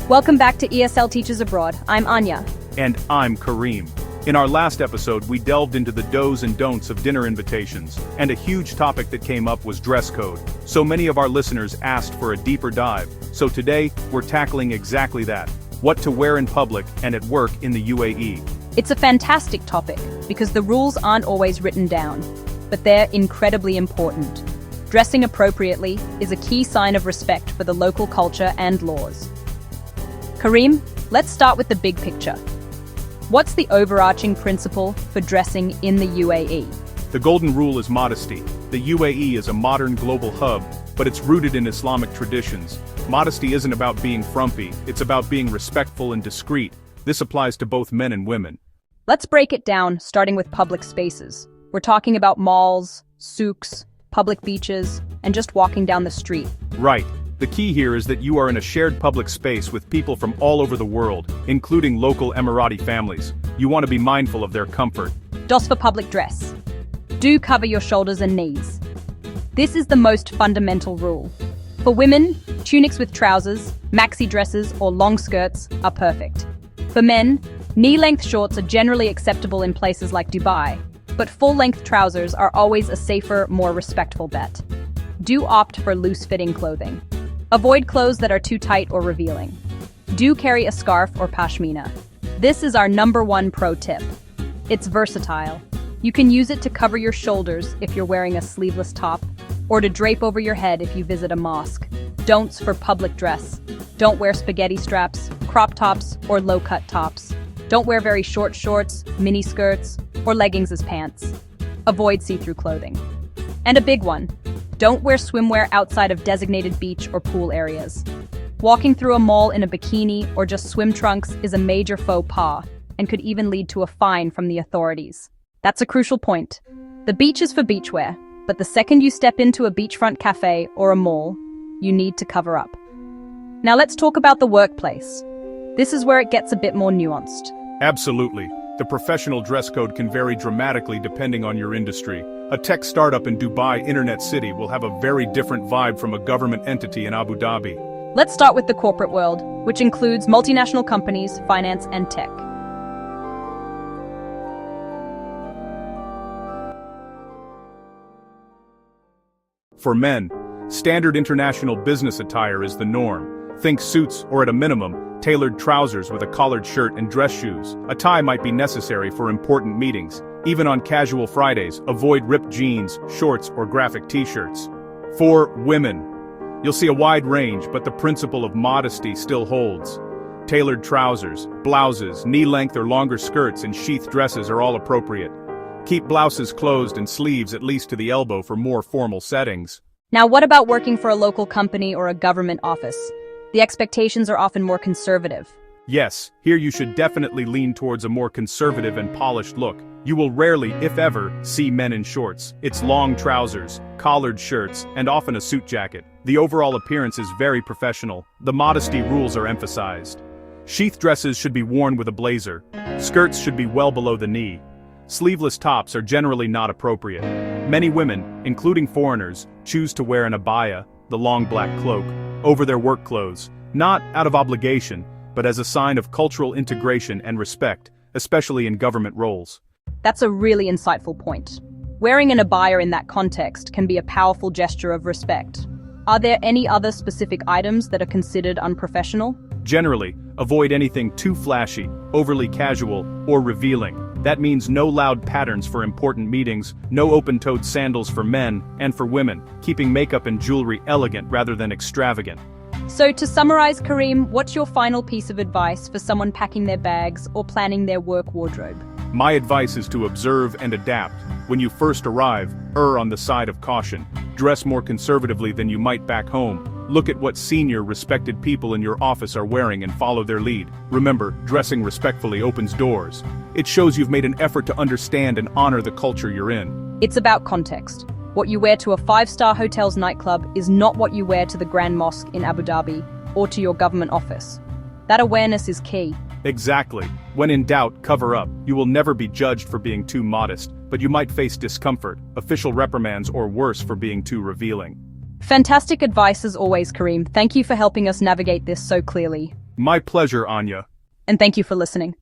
Welcome back to ESL Teachers Abroad. I'm Anya. And I'm Kareem. In our last episode, we delved into the do's and don'ts of dinner invitations, and a huge topic that came up was dress code. So many of our listeners asked for a deeper dive, so today, we're tackling exactly that. What to wear in public and at work in the UAE. It's a fantastic topic because the rules aren't always written down, but they're incredibly important. Dressing appropriately is a key sign of respect for the local culture and laws. Kareem, let's start with the big picture. What's the overarching principle for dressing in the UAE? The golden rule is modesty. The UAE is a modern global hub, but it's rooted in Islamic traditions. Modesty isn't about being frumpy, it's about being respectful and discreet. This applies to both men and women. Let's break it down, starting with public spaces. We're talking about malls, souks, public beaches, and just walking down the street. Right. The key here is that you are in a shared public space with people from all over the world, including local Emirati families. You want to be mindful of their comfort. DOS for public dress. Do cover your shoulders and knees. This is the most fundamental rule. For women, tunics with trousers, maxi dresses, or long skirts are perfect. For men, knee-length shorts are generally acceptable in places like Dubai, but full-length trousers are always a safer, more respectful bet. Do opt for loose-fitting clothing. Avoid clothes that are too tight or revealing. Do carry a scarf or pashmina. This is our #1 pro tip. It's versatile. You can use it to cover your shoulders if you're wearing a sleeveless top, or to drape over your head if you visit a mosque. Don'ts for public dress. Don't wear spaghetti straps, crop tops, or low-cut tops. Don't wear very short shorts, mini skirts, or leggings as pants. Avoid see-through clothing. And a big one. Don't wear swimwear outside of designated beach or pool areas. Walking through a mall in a bikini or just swim trunks is a major faux pas and could even lead to a fine from the authorities. That's a crucial point. The beach is for beachwear, but the second you step into a beachfront cafe or a mall, you need to cover up. Now let's talk about the workplace. This is where it gets a bit more nuanced. Absolutely. The professional dress code can vary dramatically depending on your industry. A tech startup in Dubai Internet City will have a very different vibe from a government entity in Abu Dhabi. Let's start with the corporate world, which includes multinational companies, finance, and tech. For men, standard international business attire is the norm. Think suits or, at a minimum, tailored trousers with a collared shirt and dress shoes. A tie might be necessary for important meetings. Even on casual Fridays, avoid ripped jeans, shorts, or graphic t-shirts. For women, you'll see a wide range, but the principle of modesty still holds. Tailored trousers, blouses, knee-length or longer skirts, and sheath dresses are all appropriate. Keep blouses closed and sleeves at least to the elbow for more formal settings. Now, what about working for a local company or a government office? The expectations are often more conservative. Yes, here you should definitely lean towards a more conservative and polished look. You will rarely, if ever, see men in shorts. It's long trousers, collared shirts, and often a suit jacket. The overall appearance is very professional. The modesty rules are emphasized. Sheath dresses should be worn with a blazer. Skirts should be well below the knee. Sleeveless tops are generally not appropriate. Many women, including foreigners, choose to wear an abaya, the long black cloak, over their work clothes, not out of obligation, but as a sign of cultural integration and respect, especially in government roles. That's a really insightful point. Wearing an abaya in that context can be a powerful gesture of respect. Are there any other specific items that are considered unprofessional? Generally, avoid anything too flashy, overly casual, or revealing. That means no loud patterns for important meetings, no open-toed sandals for men, and for women, keeping makeup and jewelry elegant rather than extravagant. So to summarize, Kareem, what's your final piece of advice for someone packing their bags or planning their work wardrobe? My advice is to observe and adapt. When you first arrive, err on the side of caution. Dress more conservatively than you might back home. Look at what senior, respected people in your office are wearing and follow their lead. Remember, dressing respectfully opens doors. It shows you've made an effort to understand and honor the culture you're in. It's about context. What you wear to a 5-star hotel's nightclub is not what you wear to the Grand Mosque in Abu Dhabi or to your government office. That awareness is key. Exactly. When in doubt, cover up. You will never be judged for being too modest, but you might face discomfort, official reprimands, or worse for being too revealing. Fantastic advice as always, Kareem. Thank you for helping us navigate this so clearly. My pleasure, Anya. And thank you for listening.